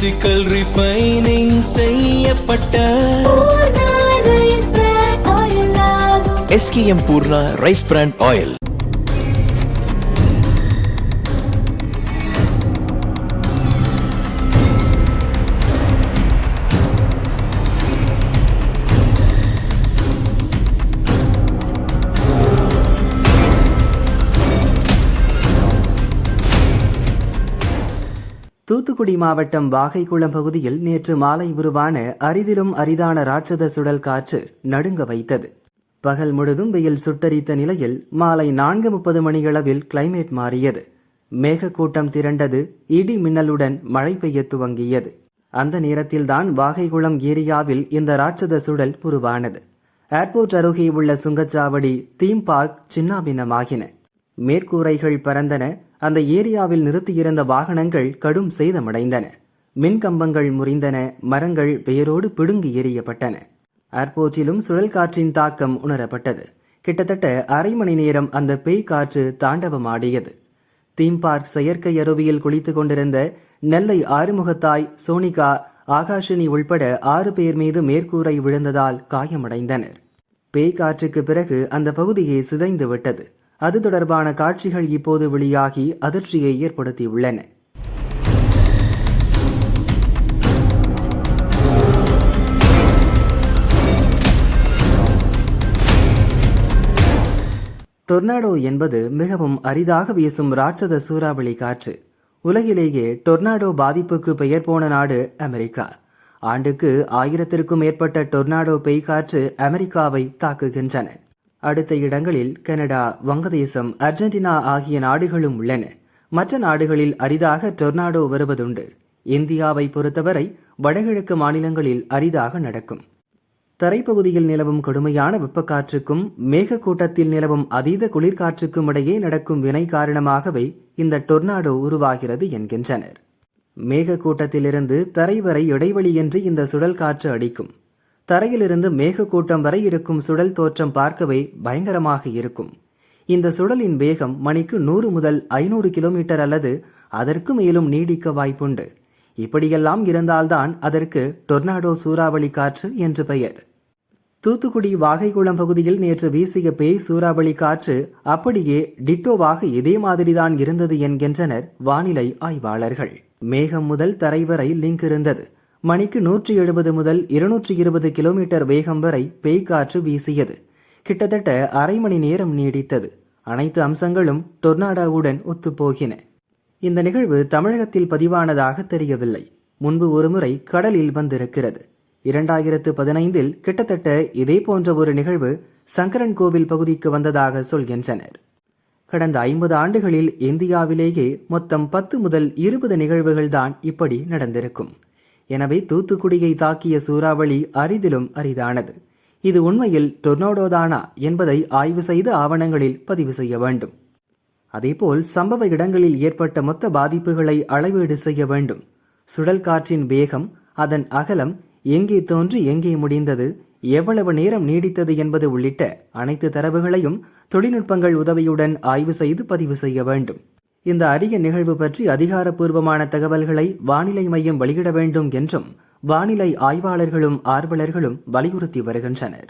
Physical refining செய்யப்பட்ட SKM Poorna rice brand oil. Thoothukudi மாவட்டம் வாகைக்குளம் பகுதியில் நேற்று மாலை உருவான அரிதிலும் அரிதான ராட்சத சுழல் காற்று நடுங்க வைத்தது. பகல் முழுதும் வெயில் சுட்டரித்த நிலையில் மாலை 4:30 மணியளவில் கிளைமேட் மாறியது. மேகக்கூட்டம் திரண்டது. இடி மின்னலுடன் மழை பெய்ய துவங்கியது. அந்த நேரத்தில்தான் வாகைக்குளம் ஏரியாவில் இந்த ராட்சத சுழல் உருவானது. ஏர்போர்ட் அருகே உள்ள சுங்கச்சாவடி, தீம் பார்க் சின்னாபின்னமாகின. மேற்கூரைகள் பறந்தன. அந்த ஏரியாவில் நிறுத்தியிருந்த வாகனங்கள் கடும் சேதமடைந்தன. மின்கம்பங்கள் முறிந்தன. மரங்கள் வேரோடு பிடுங்கி எறியப்பட்டன. ஏர்போர்ட்டிலும் சுழல் காற்றின் தாக்கம் உணரப்பட்டது. கிட்டத்தட்ட அரை மணி நேரம் அந்த பேய் காற்று தாண்டவமாடியது. தீம் பார்க் செயற்கை அருவியில் குளித்துக் கொண்டிருந்த நெல்லை ஆறுமுகத்தாய், சோனிகா, ஆகாஷினி உள்பட 6 பேர் மீது மேற்கூரை விழுந்ததால் காயமடைந்தனர். பேய் காற்றுக்கு பிறகு அந்த பகுதியை சிதைந்து விட்டது. அது தொடர்பான காட்சிகள் இப்போது வெளியாகி அதிர்ச்சியை ஏற்படுத்தியுள்ளன. டொர்னாடோ என்பது மிகவும் அரிதாக வீசும் ராட்சத சூறாவளி காற்று. உலகிலேயே டொர்னாடோ பாதிப்புக்கு பெயர் போன நாடு அமெரிக்கா. ஆண்டுக்கு 1000க்கும் மேற்பட்ட டொர்னாடோ பேய் காற்று அமெரிக்காவை தாக்குகின்றன. அடுத்த இடங்களில் கனடா, வங்கதேசம், அர்ஜென்டினா ஆகிய நாடுகளும் உள்ளன. மற்ற நாடுகளில் அரிதாக டொர்னாடோ வருவதுண்டு. இந்தியாவை பொறுத்தவரை வடகிழக்கு மாநிலங்களில் அரிதாக நடக்கும். தரைப்பகுதியில் நிலவும் கடுமையான வெப்பக்காற்றுக்கும் மேகக்கூட்டத்தில் நிலவும் அதீத குளிர்காற்றுக்கும் இடையே நடக்கும் வினை காரணமாகவே இந்த டொர்னாடோ உருவாகிறது என்கின்றனர். மேகக்கூட்டத்திலிருந்து தரை வரை இடைவெளியின்றி இந்த சுழல் காற்று அடிக்கும். தரையிலிருந்து மேகக்கூட்டம் வரை இருக்கும் சுழல் தோற்றம் பார்க்கவே பயங்கரமாக இருக்கும். இந்த சுழலின் வேகம் மணிக்கு 100 முதல் 500 கிலோமீட்டர் அல்லது அதற்கு மேலும் நீடிக்க வாய்ப்புண்டு. இப்படியெல்லாம் இருந்தால்தான் அதற்கு டொர்னாடோ சூறாவளி காற்று என்று பெயர். தூத்துக்குடி வாகைக்குளம் பகுதியில் நேற்று வீசிய பேய் சூறாவளி காற்று அப்படியே டிட்டோவாக இதே மாதிரிதான் இருந்தது என்கின்றனர் வானிலை ஆய்வாளர்கள். மேகம் முதல் தரை வரை லிங்க் இருந்தது. மணிக்கு 170 முதல் 220 கிலோமீட்டர் வேகம் வரை பேய் காற்று வீசியது. கிட்டத்தட்ட அரை மணி நேரம் நீடித்தது. அனைத்து அம்சங்களும் டொர்னாடோவுடன் ஒத்துப்போகின. இந்த நிகழ்வு தமிழகத்தில் பதிவானதாக தெரியவில்லை. முன்பு ஒருமுறை கடலில் வந்திருக்கிறது. 2015 கிட்டத்தட்ட இதே போன்ற ஒரு நிகழ்வு சங்கரன் கோவில் பகுதிக்கு வந்ததாக சொல்கின்றனர். கடந்த 50 ஆண்டுகளில் இந்தியாவிலேயே மொத்தம் 10 முதல் 20 நிகழ்வுகள்தான் இப்படி நடந்திருக்கும். எனவே தூத்துக்குடியை தாக்கிய சூறாவளி அரிதிலும் அரிதானது. இது உண்மையில் டொர்னாடோதானா என்பதை ஆய்வு செய்து ஆவணங்களில் பதிவு செய்ய வேண்டும். அதேபோல் சம்பவ இடங்களில் ஏற்பட்ட மொத்த பாதிப்புகளை அளவீடு செய்ய வேண்டும். சுழல் காற்றின் வேகம், அதன் அகலம், எங்கே தோன்றி எங்கே முடிந்தது, எவ்வளவு நேரம் நீடித்தது என்பது உள்ளிட்ட அனைத்து தரவுகளையும் தொழில்நுட்பங்கள் உதவியுடன் ஆய்வு செய்து பதிவு செய்ய வேண்டும். இந்த அரிய நிகழ்வு பற்றி அதிகாரப்பூர்வமான தகவல்களை வானிலை மையம் வெளியிட வேண்டும் என்றும் வானிலை ஆய்வாளர்களும் ஆர்வலர்களும் வலியுறுத்தி வருகின்றனர்.